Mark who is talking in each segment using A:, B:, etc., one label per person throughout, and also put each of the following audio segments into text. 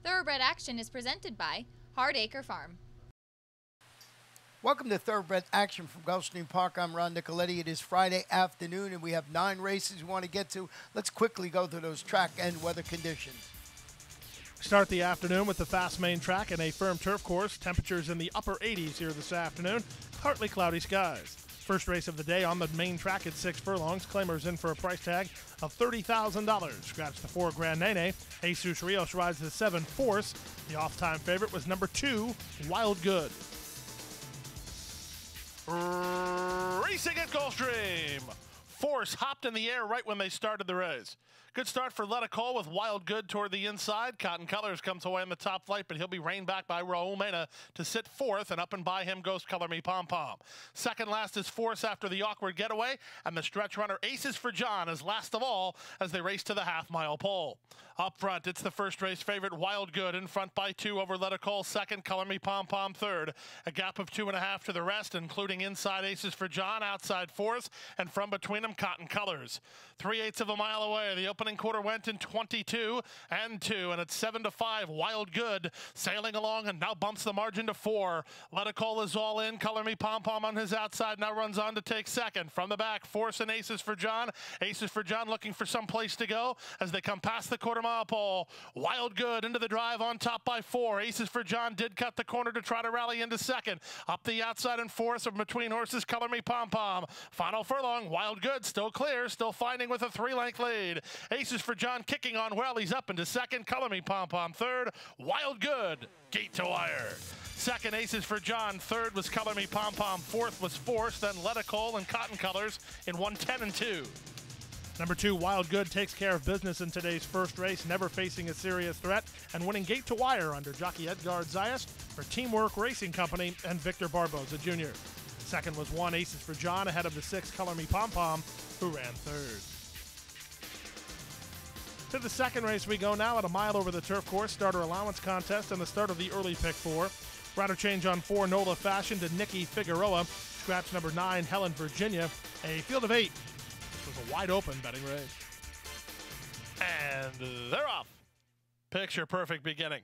A: Thoroughbred Action is presented by Hardacre Farm.
B: Welcome to Thoroughbred Action from Gulfstream Park. I'm Ron Nicoletti. It is Friday afternoon, and we have 9 races we want to get to. Let's quickly go through those track and weather conditions.
C: Start the afternoon with the fast main track and a firm turf course. Temperatures in the upper 80s here this afternoon. Partly cloudy skies. First race of the day on the main track at 6 furlongs. Claimers in for a price tag of $30,000. Scratch the 4 Grand Nene. Jesus Rios rides the 7 Force. The off-time favorite was number 2, Wild Good. Racing at Gulfstream. Force hopped in the air right when they started the race. Good start for Let It Call with Wild Good toward the inside. Cotton Colors comes away in the top flight, but he'll be reined back by Raul Mena to sit fourth, and up and by him goes Color Me Pom Pom. Second last is Force after the awkward getaway, and the stretch runner Aces for John is last of all as they race to the half-mile pole. Up front, it's the first race favorite Wild Good in front by 2 over Let It Call second, Color Me Pom Pom third. A gap of 2.5 to the rest, including inside Aces for John, outside fourth, and from between them Cotton Colors. 3/8 of a mile away. The opening quarter went in 22 and 2, and it's 7-5. Wild Good sailing along and now bumps the margin to 4. Let It Call is all in. Color Me Pom Pom on his outside now runs on to take second. From the back, Force and Aces for John. Aces for John looking for some place to go as they come past the quarter-mile pole. Wild Good into the drive on top by 4. Aces for John did cut the corner to try to rally into second. Up the outside and Force of between horses, Color Me Pom Pom. Final furlong, Wild Good still clear, still finding with a 3-length lead. Aces for John kicking on well. He's up into second. Color Me Pom Pom third. Wild Good gate to wire. Second, Aces for John. Third was Color Me Pom Pom. Fourth was Force. Then Let It Call and Cotton Colors in 1:10 and 2. Number 2, Wild Good takes care of business in today's first race, never facing a serious threat, and winning gate to wire under jockey Edgar Zayas for Teamwork Racing Company and Victor Barboza Jr. Second was 1, Aces for John, ahead of the 6, Color Me Pom Pom, who ran third. To the second race we go now at a mile over the turf course. Starter allowance contest and the start of the early pick 4. Rider change on 4, Nola Fashion to Nikki Figueroa. Scratch number 9, Helen Virginia. A field of 8. This was a wide open betting race. And they're off. Picture perfect beginning.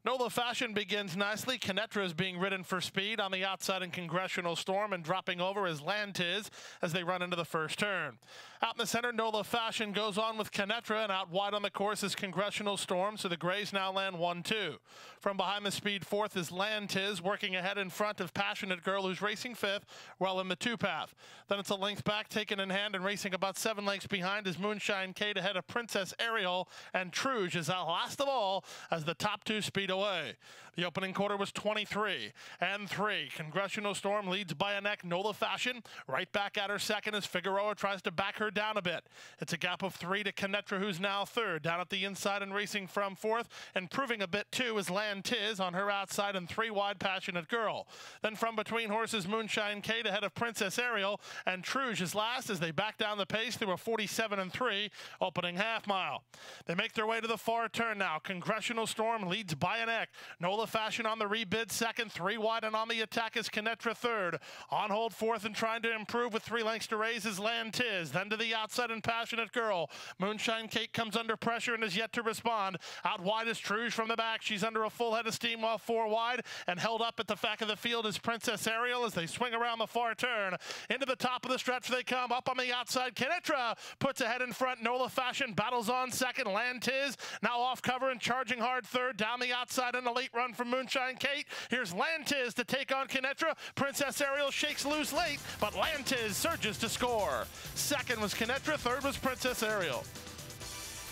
C: Nola Fashion begins nicely. Kinetra is being ridden for speed on the outside in Congressional Storm, and dropping over is Lantiz as they run into the first turn. Out in the center, Nola Fashion goes on with Kinetra, and out wide on the course is Congressional Storm, so the Grays now land 1-2. From behind the speed fourth is Lantiz, working ahead in front of Passionate Girl, who's racing fifth, well in the 2-path. Then it's a length back, taken in hand, and racing about 7 lengths behind is Moonshine Kate ahead of Princess Ariel, and Truge is out last of all as the top 2 speed away. The opening quarter was 23 and 3. Congressional Storm leads by a neck. Nola Fashion right back at her second as Figueroa tries to back her down a bit. It's a gap of 3 to Kinetra, who's now third. Down at the inside and racing from fourth, and proving a bit too is Lantiz on her outside, and 3 wide Passionate Girl. Then from between horses, Moonshine Kate ahead of Princess Ariel, and Truge is last as they back down the pace through a 47 and 3 opening half mile. They make their way to the far turn now. Congressional Storm leads by a neck. Nola Fashion on the rebid second, 3 wide, and on the attack is Kinetra third. On hold fourth and trying to improve with 3 lengths to raise is Lantiz. Then to the outside and Passionate Girl. Moonshine Kate comes under pressure and is yet to respond. Out wide is Truge from the back. She's under a full head of steam while 4 wide, and held up at the back of the field is Princess Ariel as they swing around the far turn. Into the top of the stretch they come. Up on the outside, Kinetra puts ahead in front. Nola Fashion battles on second. Lantiz now off cover and charging hard third. Down the outside in the late run from Moonshine Kate. Here's Lantiz to take on Kinetra. Princess Ariel shakes loose late, but Lantiz surges to score. Second was Kinetra, third was Princess Ariel.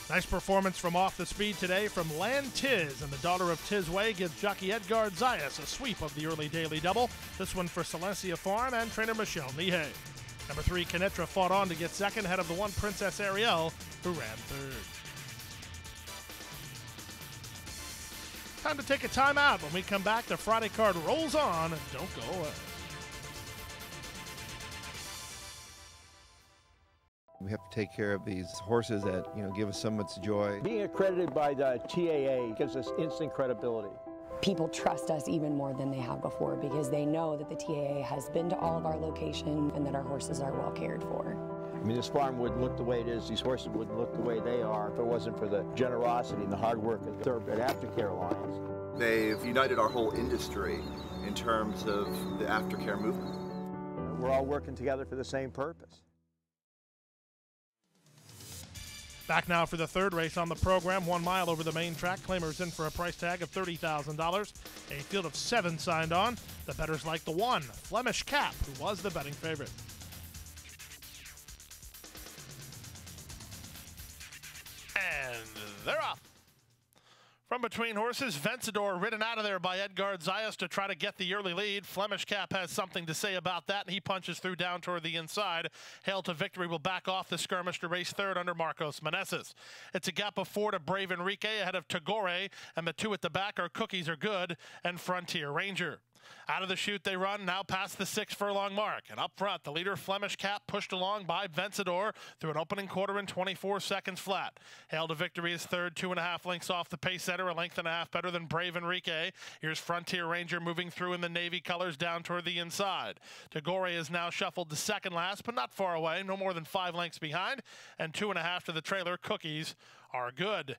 C: Nice performance from off the speed today from Lantiz, and the daughter of Tizway gives jockey Edgar Zayas a sweep of the early daily double. This one for Silencia Farm and trainer Michelle Nihei. Number 3, Kinetra fought on to get second, ahead of the 1 Princess Ariel, who ran third. Time to take a timeout. When we come back, the Friday card rolls on. Don't go away.
D: We have to take care of these horses that, give us so much joy.
E: Being accredited by the TAA gives us instant credibility.
F: People trust us even more than they have before because they know that the TAA has been to all of our locations and that our horses are well cared for.
E: I mean, this farm wouldn't look the way it is, these horses wouldn't look the way they are if it wasn't for the generosity and the hard work of the Aftercare Alliance.
G: They've united our whole industry in terms of the aftercare movement.
E: We're all working together for the same purpose.
C: Back now for the third race on the program, 1 mile over the main track. Claimers in for a price tag of $30,000. A field of 7 signed on. The bettors like the 1, Flemish Cap, who was the betting favorite. And they're off. From between horses, Vencedor ridden out of there by Edgard Zayas to try to get the early lead. Flemish Cap has something to say about that, and he punches through down toward the inside. Hail to Victory will back off the skirmish to race third under Marcos Meneses. It's a gap of 4 to Brave Enrique ahead of Tagore, and the 2 at the back are Cookies Are Good and Frontier Ranger. Out of the chute they run, now past the 6 furlong mark. And up front, the leader Flemish Cap pushed along by Vencedor through an opening quarter in 24 seconds flat. Hail to Victory is third, 2.5 lengths off the pace setter, a length and a half better than Brave Enrique. Here's Frontier Ranger moving through in the navy colors down toward the inside. Tagore is now shuffled to second last, but not far away, no more than 5 lengths behind. And 2.5 to the trailer, Cookies Are Good.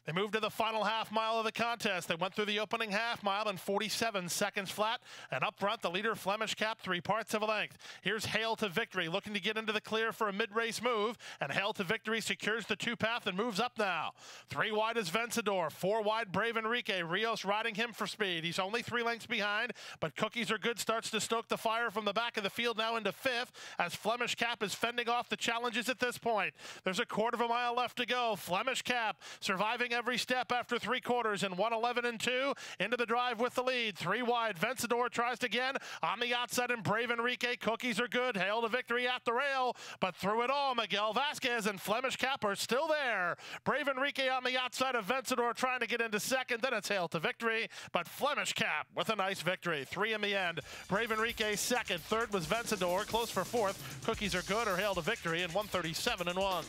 C: They moved to the final half mile of the contest. They went through the opening half mile in 47 seconds flat. And up front, the leader, Flemish Cap, 3 parts of a length. Here's Hail to Victory, looking to get into the clear for a mid-race move. And Hail to Victory secures the 2 path and moves up now. 3 wide is Vencedor, 4 wide Brave Enrique. Rios riding him for speed. He's only 3 lengths behind, but Cookies Are Good starts to stoke the fire from the back of the field now into 5th as Flemish Cap is fending off the challenges at this point. There's a 1/4 mile left to go. Flemish Cap surviving every step after 3 quarters in 1:11 and 2 into the drive with the lead. 3 wide. Vencedor tries again on the outside, and Brave Enrique. Cookies Are Good. Hail to Victory at the rail, but through it all, Miguel Vasquez and Flemish Cap are still there. Brave Enrique on the outside of Vencedor trying to get into second. Then it's Hail to Victory, but Flemish Cap with a nice victory. 3 in the end. Brave Enrique second. Third was Vencedor. Close for 4th. Cookies Are Good or Hail to Victory in 1:37 and 1.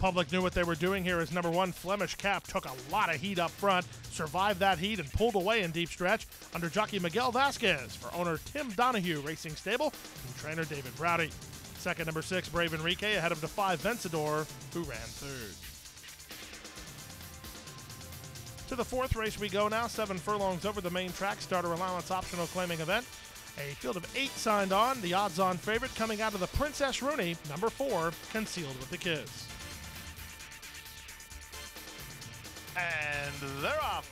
C: Public knew what they were doing here as number 1, Flemish Cap, took a lot of heat up front, survived that heat, and pulled away in deep stretch under jockey Miguel Vasquez for owner Tim Donahue Racing Stable and trainer David Browdy. Second, number 6, Brave Enrique, ahead of the 5, Vencedor, who ran third. To the 4th race we go now, 7 furlongs over the main track, starter allowance optional claiming event. A field of 8 signed on, the odds-on favorite coming out of the Princess Rooney, number 4, Concealed with a Kiss. And they're off.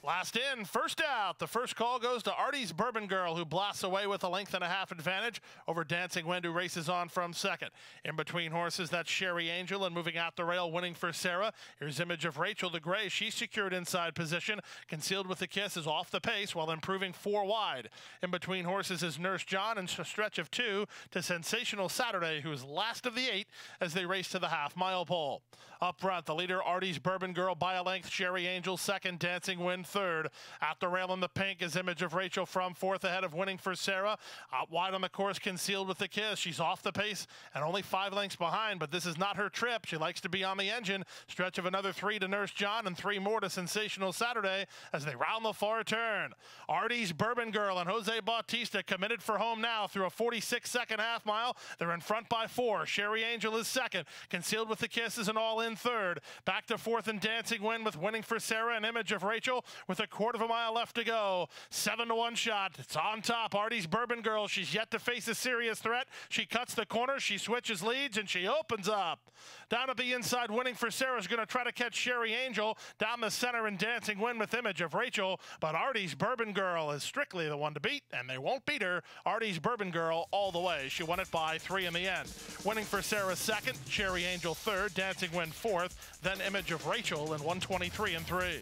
C: Last in, first out. The first call goes to Artie's Bourbon Girl, who blasts away with a 1.5 length advantage over Dancing Wind, who races on from second. In between horses, that's Sherry Angel, and moving out the rail, winning for Sarah. Here's Image of Rachel the Gray. She's secured inside position. Concealed with a Kiss is off the pace while improving 4 wide. In between horses is Nurse John, and a stretch of 2 to Sensational Saturday, who is last of the 8 as they race to the half-mile pole. Up front, the leader, Artie's Bourbon Girl, by a length. Sherry Angel second, Dancing Wind third. At the rail in the pink is Image of Rachel from 4th, ahead of winning for Sarah. Out wide on the course, Concealed with a Kiss. She's off the pace and only 5 lengths behind, but this is not her trip. She likes to be on the engine. Stretch of another 3 to Nurse John and 3 more to Sensational Saturday as they round the far turn. Artie's Bourbon Girl and Jose Bautista committed for home now through a 46-second half mile. They're in front by 4. Sherry Angel is second. Concealed with a Kiss is an all-in third. Back to 4th and Dancing Wind with winning for Sarah and Image of Rachel with a 1/4 mile left to go. 7 to 1 shot. It's on top. Artie's Bourbon Girl. She's yet to face a serious threat. She cuts the corner. She switches leads, and she opens up. Down at the inside, winning for Sarah is going to try to catch Sherry Angel. Down the center and Dancing Wind with Image of Rachel. But Artie's Bourbon Girl is strictly the one to beat, and they won't beat her. Artie's Bourbon Girl all the way. She won it by 3 in the end. Winning for Sarah second, Sherry Angel third, Dancing Wind 4th, then Image of Rachel in 1:23 and 3.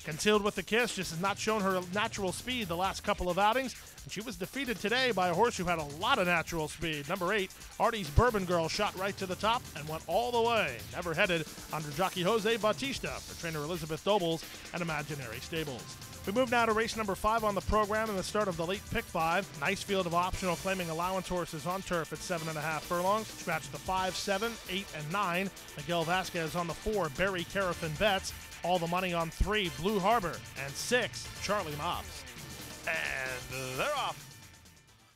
C: Concealed with the Kiss just has not shown her natural speed the last couple of outings, and she was defeated today by a horse who had a lot of natural speed. Number 8, Artie's Bourbon Girl, shot right to the top and went all the way. Never headed under jockey Jose Bautista for trainer Elizabeth Dobles and Imaginary Stables. We move now to race number 5 on the program and the start of the late pick 5. Nice field of optional claiming allowance horses on turf at 7.5 furlongs. Scratch the 5, 7, 8, and 9. Miguel Vasquez on the 4, Barry Carafin Betts. All the money on 3, Blue Harbor, and 6, Charlie Mops. And they're off.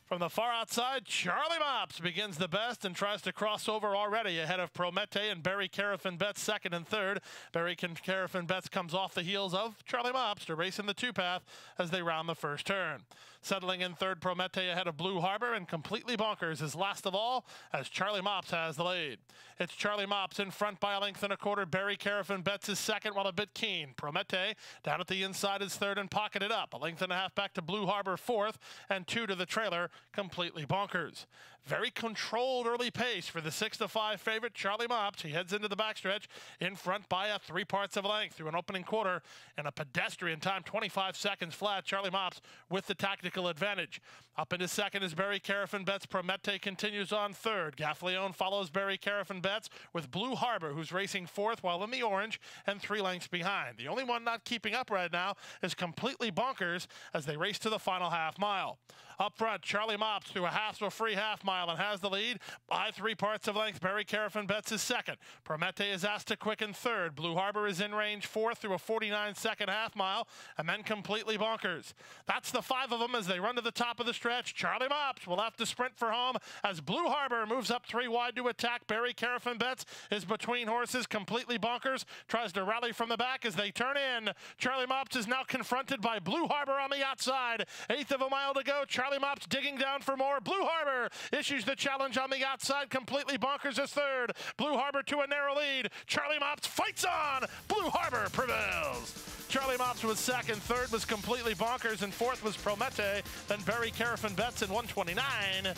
C: From the far outside, Charlie Mops begins the best and tries to cross over already ahead of Promete and Barry Carafin-Betts second and third. Barry Carafin-Betts comes off the heels of Charlie Mops to race in the two-path as they round the first turn. Settling in third, Promete ahead of Blue Harbor, and Completely Bonkers is last of all as Charlie Mops has the lead. It's Charlie Mops in front by a length and a quarter. Barry Carafin-Betts is second while a bit keen. Promete down at the inside is third and pocketed up. A length and a half back to Blue Harbor fourth and 2 to the trailer. Completely Bonkers. Very controlled early pace for the 6-5 favorite Charlie Mops. He heads into the backstretch in front by a 3 parts of a length through an opening quarter and a pedestrian time 25 seconds flat. Charlie Mops with the tactical advantage. Up into second is Barry Carafin-Betts. Promete continues on third. Gaffleone follows Barry Carafin-Betts with Blue Harbor, who's racing fourth while in the orange and 3 lengths behind. The only one not keeping up right now is Completely Bonkers as they race to the final half mile. Up front, Charlie Mops through a half to a free half mile and has the lead by 3 parts of length. Barry Carafin-Betts is second. Promete is asked to quicken third. Blue Harbor is in range fourth through a 49-second half mile, and then Completely Bonkers. That's the 5 of them as they run to the top of the stretch. Charlie Mops will have to sprint for home as Blue Harbor moves up 3 wide to attack. Barry Carafin-Betts is between horses. Completely Bonkers tries to rally from the back as they turn in. Charlie Mops is now confronted by Blue Harbor on the outside. 1/8 of a mile to go. Charlie Mops digging down for more. Blue Harbor issues the challenge on the outside. Completely Bonkers is third. Blue Harbor to a narrow lead. Charlie Mops fights on. Blue Harbor prevails. Charlie Mops was second. Third was Completely Bonkers, and fourth was Promete. Then Barry Carafin-Betts in 129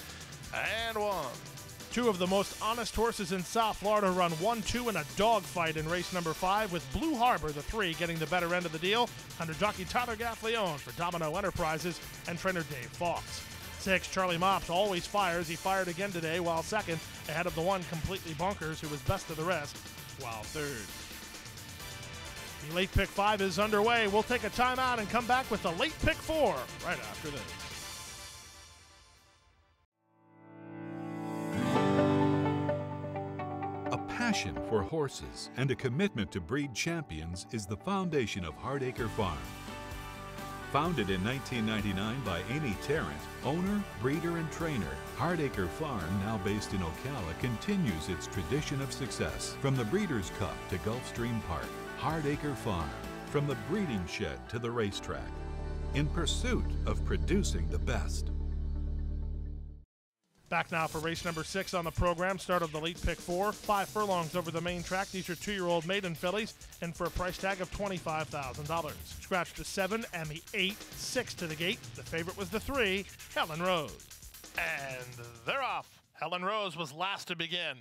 C: and 1.
H: 2 of the most honest horses in South Florida run 1-2 in a dogfight in race number 5, with Blue Harbor, the 3, getting the better end of the deal under jockey Tyler Gaffleone for Domino Enterprises and trainer Dave Fox. 6, Charlie Mops always fires. He fired again today, while second, ahead of the 1, Completely Bonkers, who was best of the rest, while third. The late pick 5 is underway. We'll take a timeout and come back with the late pick 4 right after this.
I: A passion for horses and a commitment to breed champions is the foundation of Hardacre Farm. Founded in 1999 by Amy Tarrant, owner, breeder, and trainer, Hardacre Farm, now based in Ocala, continues its tradition of success. From the Breeders' Cup to Gulfstream Park, Hardacre Farm, from the breeding shed to the racetrack, in pursuit of producing the best.
H: Back now for race number 6 on the program. Start of the late pick 4. 5 furlongs over the main track. These are 2-year-old maiden fillies, and for a price tag of $25,000. Scratch the 7 and the 8. 6 to the gate. The favorite was the 3, Helen Rose.
C: And they're off. Helen Rose was last to begin.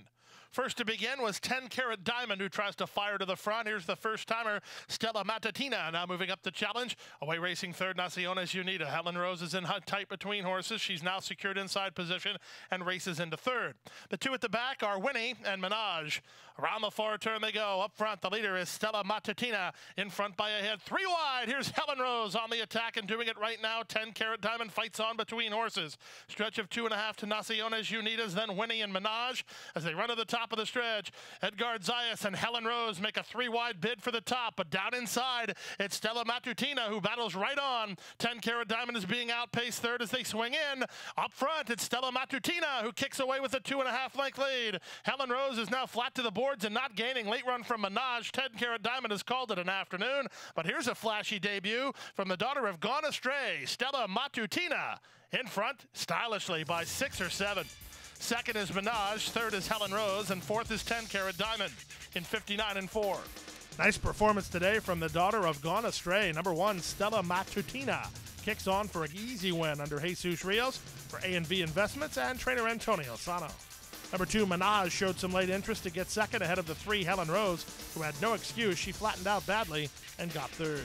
C: First to begin was 10 Carat Diamond, who tries to fire to the front. Here's the first timer, Stella Matutina, now moving up the challenge. Away racing third, Naciones Unida. Helen Rose is in tight between horses. She's now secured inside position and races into third. The 2 at the back are Winnie and Minaj. Around the far turn they go. Up front, the leader is Stella Matutina. In front by a head, 3 wide. Here's Helen Rose on the attack and doing it right now. 10 Carat Diamond fights on between horses. Stretch of 2.5 to Naciones Unidas, then Winnie and Minaj as they run to the top of the stretch. Edgar Zayas and Helen Rose make a 3 wide bid for the top, but down inside, it's Stella Matutina who battles right on. 10 Carat Diamond is being outpaced third as they swing in. Up front, it's Stella Matutina who kicks away with a 2.5 length lead. Helen Rose is now flat to the boards and not gaining. Late run from Minaj. 10 Carat Diamond has called it an afternoon, but here's a flashy debut from the daughter of Gone Astray, Stella Matutina, in front stylishly by 6 or 7. Second is Minaj, third is Helen Rose, and fourth is 10 Carat Diamond in 59 and 4.
H: Nice performance today from the daughter of Gone Astray. Number 1, Stella Matutina, kicks on for an easy win under Jesus Rios for A&V Investments and trainer Antonio Sano. Number 2, Minaj showed some late interest to get second ahead of the 3, Helen Rose, who had no excuse. She flattened out badly and got third.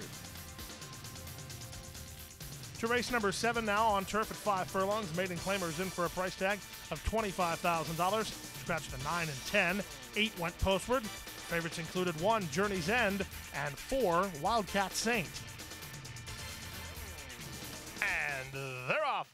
H: To race number 7 now on turf at 5 furlongs. Maiden Claimer is in for a price tag of $25,000. Scratched to 9 and 10. 8 went postward. Favorites included 1, Journey's End, and 4, Wildcat Saint.
C: And they're off.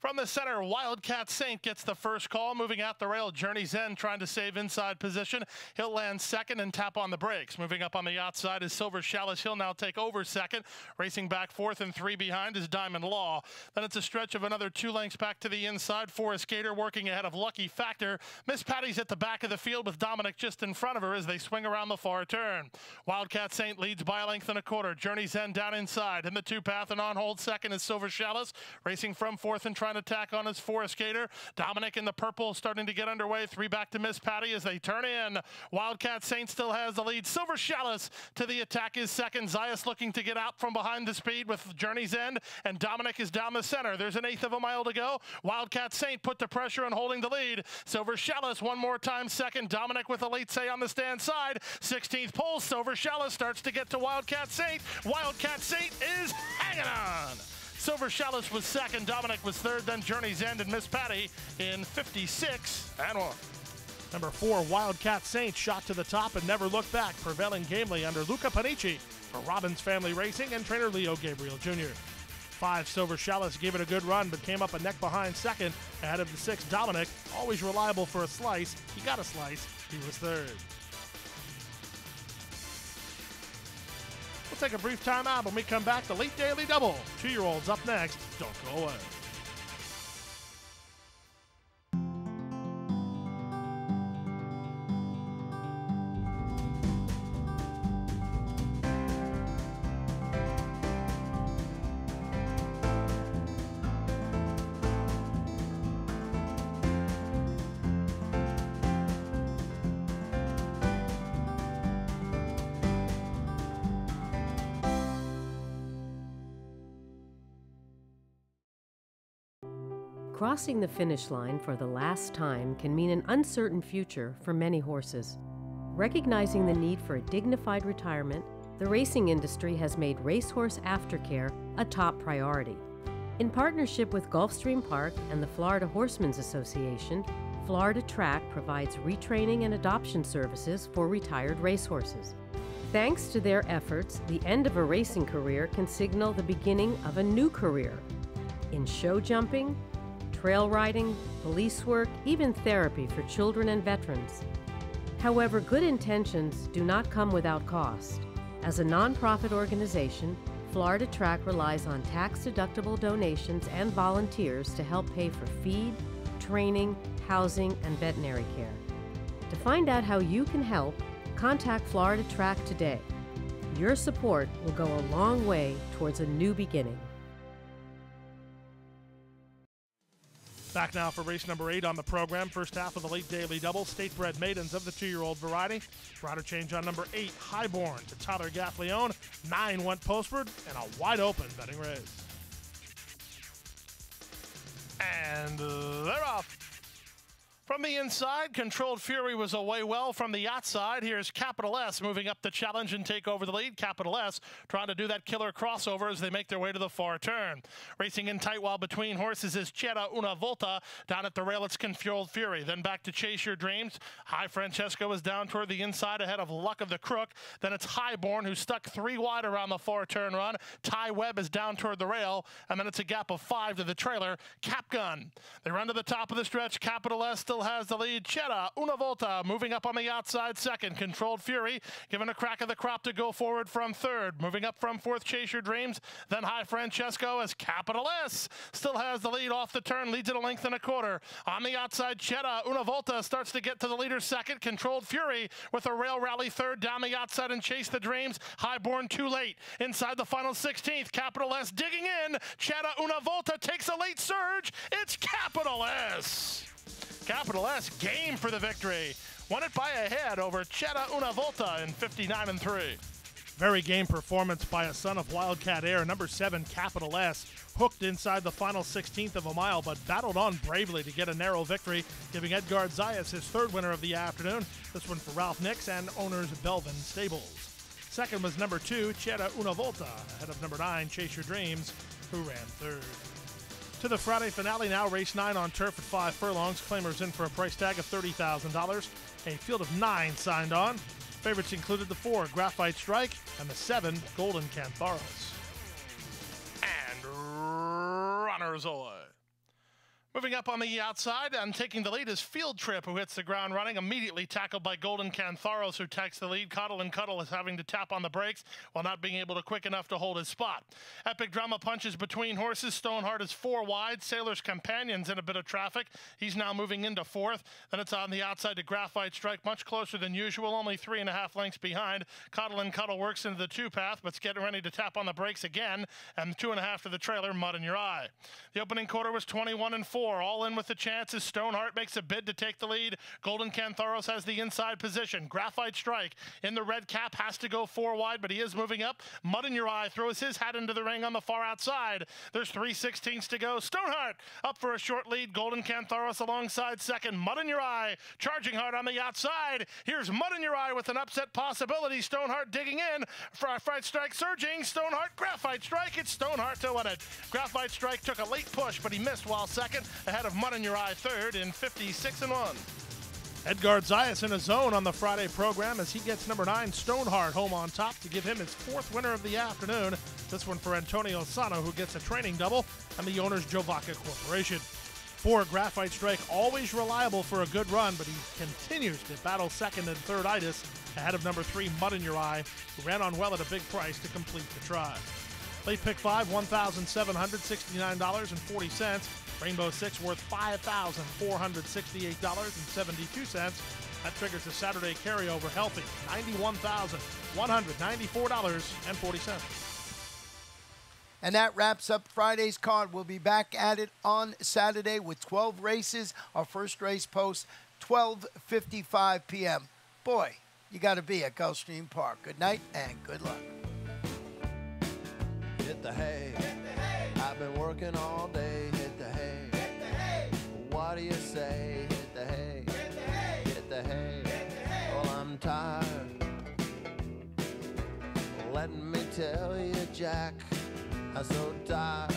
C: From the center, Wildcat Saint gets the first call, moving out the rail. Journey's End trying to save inside position. He'll land second and tap on the brakes. Moving up on the outside is Silver Chalice. He'll now take over second. Racing back fourth and 3 behind is Diamond Law. Then it's a stretch of another 2 lengths back to the inside. Forest Gator working ahead of Lucky Factor. Miss Patty's at the back of the field with Dominic just in front of her as they swing around the far turn. Wildcat Saint leads by a length and a quarter. Journey's End down inside. In the 2-path and on hold second is Silver Chalice. Racing from fourth and trying to tack on his Forest Gator. Dominic in the purple starting to get underway. 3 back to Miss Patty as they turn in. Wildcat Saint still has the lead. Silver Chalice to the attack is second. Zayas looking to get out from behind the speed with Journey's End, and Dominic is down the center. There's an 1/8 of a mile to go. Wildcat Saint put the pressure and holding the lead. Silver Chalice one more time second. Dominic with a late say on the stand side. 16th pole. Silver Chalice starts to get to Wildcat Saint. Wildcat Saint is hanging on. Silver Chalice was second, Dominic was third, then Journey's End and Miss Patty in 56 and 1.
H: Number 4, Wildcat Saint shot to the top and never looked back, prevailing gamely under Luca Panici for Robbins Family Racing and trainer Leo Gabriel Jr. 5, Silver Chalice gave it a good run but came up a neck behind second ahead of the 6, Dominic, always reliable for a slice. He got a slice, he was third. We'll take a brief time out. When we come back, the late daily double. 2-year-olds up next. Don't go away.
J: Crossing the finish line for the last time can mean an uncertain future for many horses. Recognizing the need for a dignified retirement, the racing industry has made racehorse aftercare a top priority. In partnership with Gulfstream Park and the Florida Horsemen's Association, Florida TRAC provides retraining and adoption services for retired racehorses. Thanks to their efforts, the end of a racing career can signal the beginning of a new career. In show jumping, trail riding, police work, even therapy for children and veterans. However, good intentions do not come without cost. As a nonprofit organization, Florida TRAC relies on tax-deductible donations and volunteers to help pay for feed, training, housing, and veterinary care. To find out how you can help, contact Florida TRAC today. Your support will go a long way towards a new beginning.
H: Back now for race number 8 on the program. First half of the late daily double. State-bred maidens of the 2-year-old variety. Rider change on number 8, Highborn to Tyler Gaffleone. 9 went postward and a wide open betting race.
C: And they're off. From the inside, Controlled Fury was away well from the outside. Here's Capital S moving up the challenge and take over the lead. Capital S trying to do that killer crossover as they make their way to the far turn. Racing in tight while between horses is C'era Una Volta. Down at the rail, it's Controlled Fury. Then back to Chase Your Dreams. High Francesco is down toward the inside ahead of Luck of the Crook. Then it's Highborn, who's stuck 3 wide around the far turn run. Ty Webb is down toward the rail. And then it's a gap of 5 to the trailer. Cap Gun. They run to the top of the stretch. Capital S still has the lead. C'era Una Volta moving up on the outside second. Controlled Fury given a crack of the crop to go forward from third. Moving up from fourth, Chase Your Dreams. Then High Francesco as Capital S still has the lead off the turn. Leads at a length and a quarter. On the outside, C'era Una Volta starts to get to the leader second. Controlled Fury with a rail rally third. Down the outside and Chase the Dreams. Highborn too late. Inside the final 16th. Capital S digging in. C'era Una Volta takes a late surge. It's Capital S. Capital S game for the victory. Won it by a head over C'era Una Volta in 59 and 3.
H: Very game performance by a son of Wildcat Air. Number 7, Capital S, hooked inside the final 16th of a mile, but battled on bravely to get a narrow victory, giving Edgard Zayas his 3rd winner of the afternoon. This one for Ralph Nix and owners Belvin Stables. Second was number 2, C'era Una Volta, ahead of number 9, Chase Your Dreams, who ran 3rd. To the Friday finale now, race 9 on turf at 5 furlongs. Claimers in for a price tag of $30,000. A field of 9 signed on. Favorites included the 4, Graphite Strike, and the 7, Golden Cantharos.
C: And runners away. Moving up on the outside and taking the lead is Field Trip, who hits the ground running, immediately tackled by Golden Cantharos, who takes the lead. Coddle and Cuddle is having to tap on the brakes while not being able to quick enough to hold his spot. Epic Drama punches between horses. Stoneheart is 4 wide. Sailor's Companion's in a bit of traffic. He's now moving into 4th. Then it's on the outside to Graphite Strike, much closer than usual, only 3.5 lengths behind. Coddle and Cuddle works into the 2 path, but's getting ready to tap on the brakes again, and 2.5 to the trailer, Mud in Your Eye. The opening quarter was 21-4. All in with the chances. Stoneheart makes a bid to take the lead. Golden Cantharos has the inside position. Graphite Strike in the red cap has to go 4 wide, but he is moving up. Mud in Your Eye throws his hat into the ring on the far outside. There's 3/16 to go. Stoneheart up for a short lead. Golden Cantharos alongside second. Mud in Your Eye charging hard on the outside. Here's Mud in Your Eye with an upset possibility. Stoneheart digging in. Graphite Strike surging. Stoneheart, Graphite Strike. It's Stoneheart to win it. Graphite Strike took a late push, but he missed while second, ahead of Mud in Your Eye third in 56-1.
H: Edgard Zayas in a zone on the Friday program as he gets number 9 Stoneheart home on top to give him his 4th winner of the afternoon. This one for Antonio Sano, who gets a training double, and the owner's Jovaca Corporation. 4 Graphite Strike, always reliable for a good run, but he continues to battle second and third itis ahead of number 3 Mud in Your Eye, who ran on well at a big price to complete the try. Late pick 5, $1,769.40. Rainbow 6 worth $5,468.72. That triggers a Saturday carryover healthy, $91,194.40.
B: And that wraps up Friday's card. We'll be back at it on Saturday with 12 races. Our first race post, 12:55 p.m. Boy, you got to be at Gulfstream Park. Good night and good luck.
K: Hit the hay. I've been working all day. Hit the hay. What do you say? Hit the hay. Hit the hay. Well, I'm tired. Let me tell you, Jack, I'm so tired.